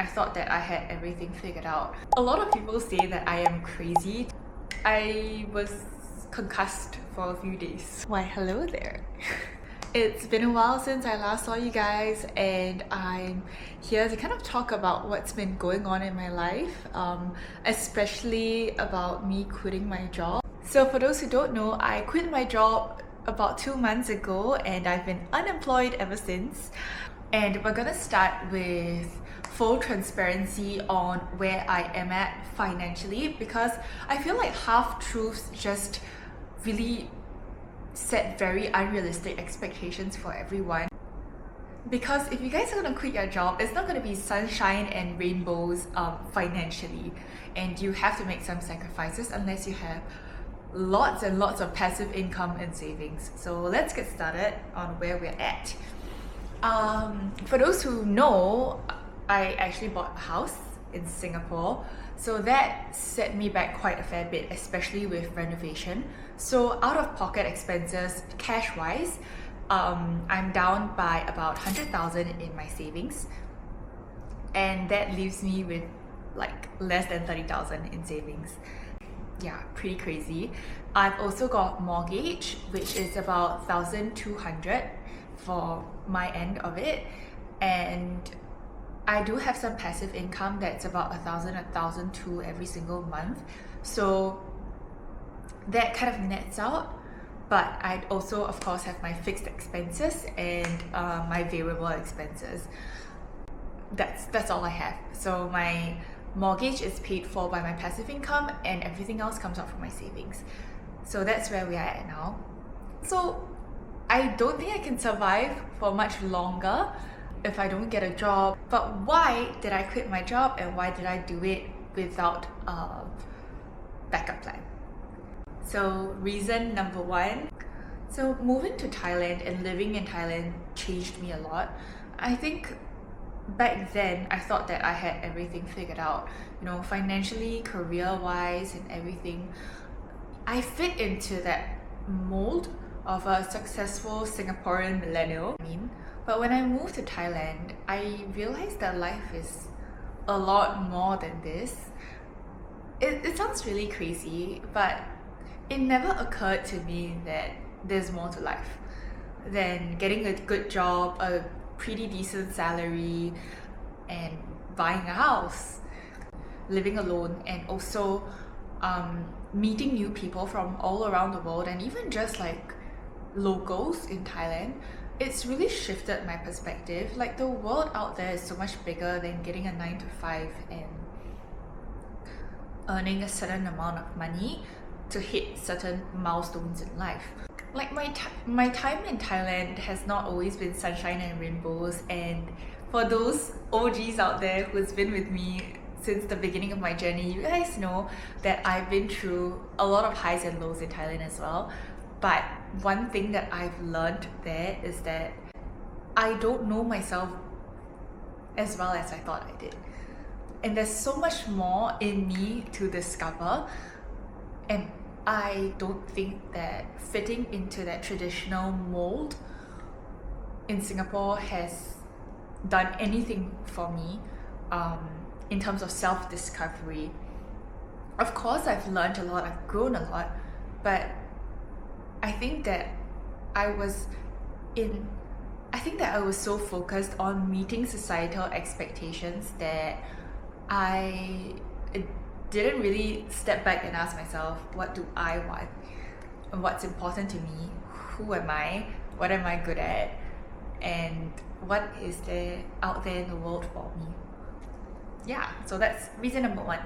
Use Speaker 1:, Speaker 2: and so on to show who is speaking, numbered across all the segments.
Speaker 1: I thought that I had everything figured out. A lot of people say that I am crazy. I was concussed for a few days. Why, hello there. It's been a while since I last saw you guys, and I'm here to kind of talk about what's been going on in my life, especially about me quitting my job. So for those who don't know, I quit my job about 2 months ago and I've been unemployed ever since. And we're gonna start with full transparency on where I am at financially, because I feel like half-truths just really set very unrealistic expectations for everyone. Because if you guys are gonna quit your job, it's not gonna be sunshine and rainbows financially, and you have to make some sacrifices unless you have lots and lots of passive income and savings. So let's get started on where we're at. For those who know, I actually bought a house in Singapore, so that set me back quite a fair bit, especially with renovation. So out of pocket expenses, cash wise, I'm down by about 100,000 in my savings, and that leaves me with like less than 30,000 in savings. Yeah, pretty crazy. I've also got mortgage, which is about 1,200 for my end of it, and I do have some passive income that's about 1,002 every single month, so that kind of nets out. But I also of course have my fixed expenses and my variable expenses. That's all I have. So my mortgage is paid for by my passive income and everything else comes out from my savings. So that's where we are at now. So I don't think I can survive for much longer if I don't get a job. But why did I quit my job, and why did I do it without a backup plan? So reason number one, so moving to Thailand and living in Thailand changed me a lot. I think back then I thought that I had everything figured out, you know, financially, career-wise and everything. I fit into that mold of a successful Singaporean millennial. But when I moved to Thailand, I realized that life is a lot more than this. It sounds really crazy, but it never occurred to me that there's more to life than getting a good job, a pretty decent salary, and buying a house, living alone, and also meeting new people from all around the world, and even just like locals in Thailand. It's really shifted my perspective. Like, the world out there is so much bigger than getting a 9 to 5 and earning a certain amount of money to hit certain milestones in life. Like, my time in Thailand has not always been sunshine and rainbows, and for those OGs out there who's been with me since the beginning of my journey, you guys know that I've been through a lot of highs and lows in Thailand as well. But one thing that I've learned there is that I don't know myself as well as I thought I did. And there's so much more in me to discover, and I don't think that fitting into that traditional mold in Singapore has done anything for me in terms of self-discovery. Of course, I've learned a lot, I've grown a lot, but I think that I was so focused on meeting societal expectations that I didn't really step back and ask myself, what do I want? And what's important to me? Who am I? What am I good at? And what is there out there in the world for me? Yeah, so that's reason number one.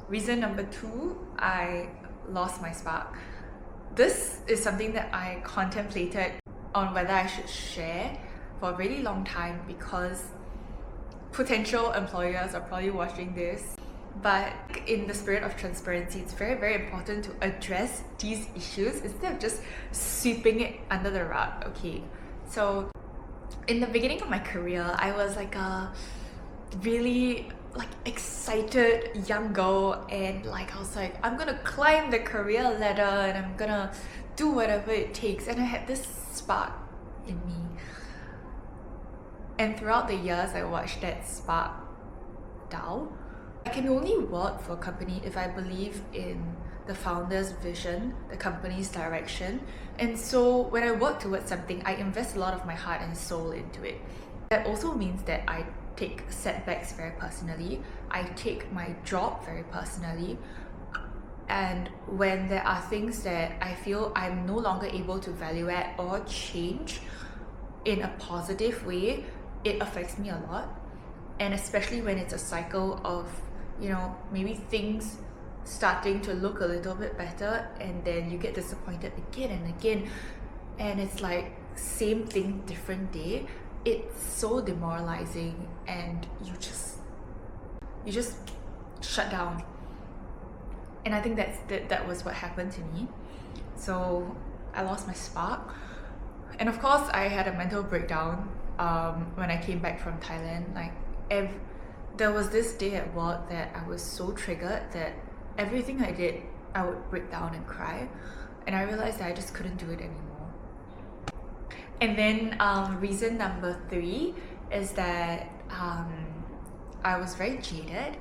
Speaker 1: Reason number two, I lost my spark. This is something that I contemplated on whether I should share for a really long time, because potential employers are probably watching this. But in the spirit of transparency, it's very, very important to address these issues instead of just sweeping it under the rug. Okay, so in the beginning of my career, I was like a really excited young girl, and I was like, I'm gonna climb the career ladder and I'm gonna do whatever it takes. And I had this spark in me, and throughout the years I watched that spark DAO. I can only work for a company if I believe in the founder's vision, the company's direction. And so when I work towards something, I invest a lot of my heart and soul into it. That also means that I take setbacks very personally. I take my job very personally. And when there are things that I feel I'm no longer able to value add or change in a positive way, it affects me a lot. And especially when it's a cycle of, maybe things starting to look a little bit better and then you get disappointed again and again. And it's like same thing, different day. It's so demoralizing and you just shut down. And I think that was what happened to me. So I lost my spark. And of course, I had a mental breakdown when I came back from Thailand. There was this day at work that I was so triggered that everything I did, I would break down and cry. And I realized that I just couldn't do it anymore. And then reason number 3 is that I was very jaded.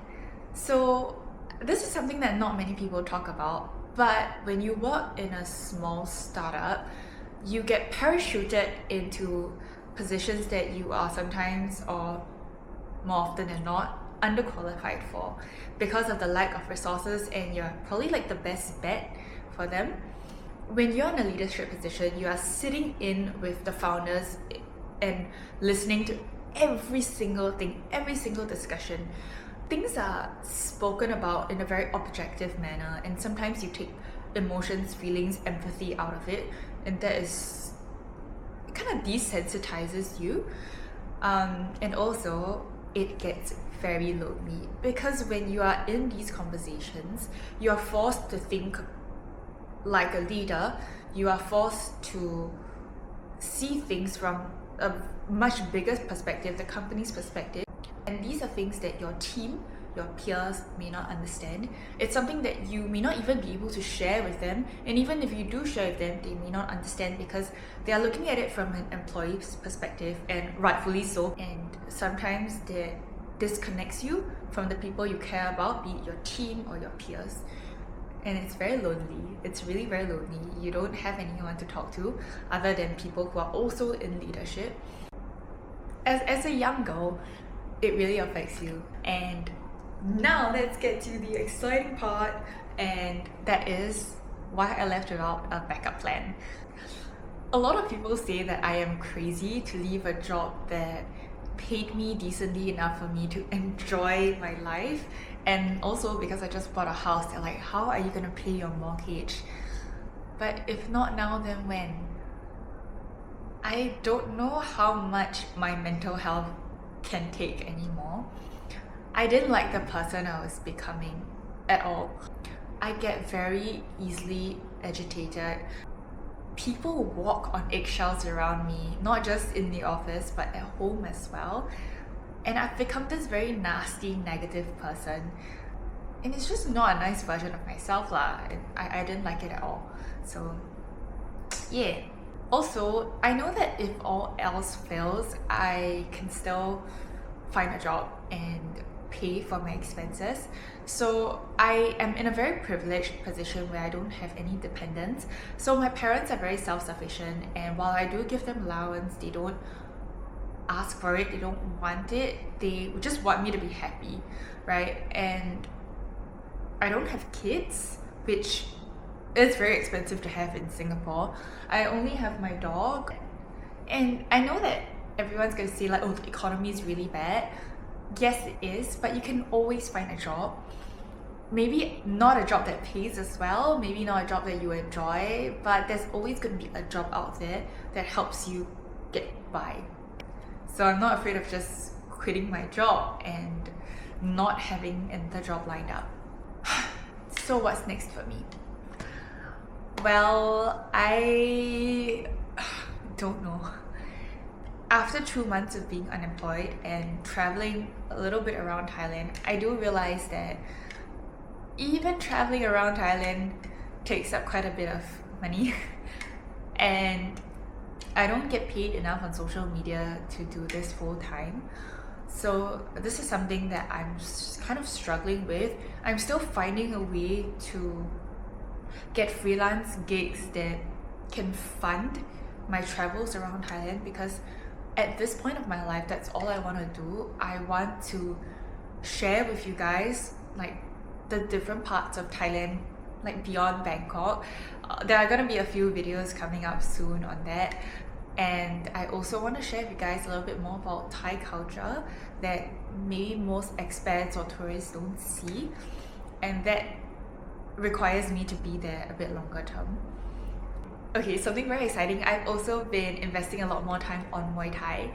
Speaker 1: So this is something that not many people talk about, but when you work in a small startup, you get parachuted into positions that you are sometimes, or more often than not, underqualified for because of the lack of resources, and you're probably like the best bet for them. When you're in a leadership position, you are sitting in with the founders and listening to every single thing, every single discussion. Things are spoken about in a very objective manner, and sometimes you take emotions, feelings, empathy out of it, and that is, it kind of desensitizes you. And also it gets very lonely because when you are in these conversations, you are forced to think like a leader. You are forced to see things from a much bigger perspective, the company's perspective. And these are things that your team, your peers may not understand. It's something that you may not even be able to share with them. And even if you do share with them, they may not understand because they are looking at it from an employee's perspective, and rightfully so. And sometimes that disconnects you from the people you care about, be it your team or your peers. And it's very lonely. It's really very lonely. You don't have anyone to talk to other than people who are also in leadership. As a young girl, it really affects you. And now let's get to the exciting part, and that is why I left without a backup plan. A lot of people say that I am crazy to leave a job that paid me decently enough for me to enjoy my life, and also because I just bought a house, they're like, how are you gonna pay your mortgage? But if not now, then when? I don't know how much my mental health can take anymore. I didn't like the person I was becoming at all. I get very easily agitated. People walk on eggshells around me, not just in the office but at home as well. And I've become this very nasty, negative person. And it's just not a nice version of myself lah. I didn't like it at all. So yeah. Also, I know that if all else fails, I can still find a job and pay for my expenses. So I am in a very privileged position where I don't have any dependents. So my parents are very self-sufficient, and while I do give them allowance, they don't ask for it, they don't want it, they just want me to be happy, right? And I don't have kids, which is very expensive to have in Singapore. I only have my dog, and I know that everyone's gonna say like, oh, the economy is really bad. Yes, it is, but you can always find a job. Maybe not a job that pays as well, maybe not a job that you enjoy, but there's always going to be a job out there that helps you get by. So I'm not afraid of just quitting my job and not having another job lined up. So what's next for me? Well, I don't know. After 2 months of being unemployed and traveling a little bit around Thailand, I do realize that even traveling around Thailand takes up quite a bit of money. And I don't get paid enough on social media to do this full time. So this is something that I'm kind of struggling with. I'm still finding a way to get freelance gigs that can fund my travels around Thailand, because at this point of my life, that's all I want to do. I want to share with you guys like the different parts of Thailand, like beyond Bangkok. There are gonna be a few videos coming up soon on that. And I also want to share with you guys a little bit more about Thai culture that maybe most expats or tourists don't see, and that requires me to be there a bit longer term. Okay, something very exciting. I've also been investing a lot more time on Muay Thai.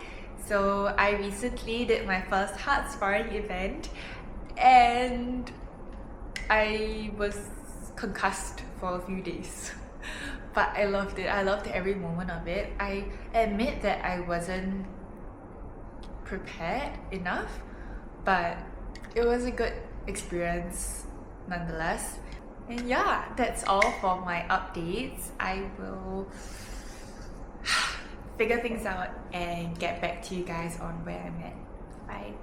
Speaker 1: So I recently did my first hard sparring event and I was concussed for a few days. But I loved it. I loved every moment of it. I admit that I wasn't prepared enough, but it was a good experience nonetheless. And yeah, that's all for my updates. I will figure things out and get back to you guys on where I'm at. Bye.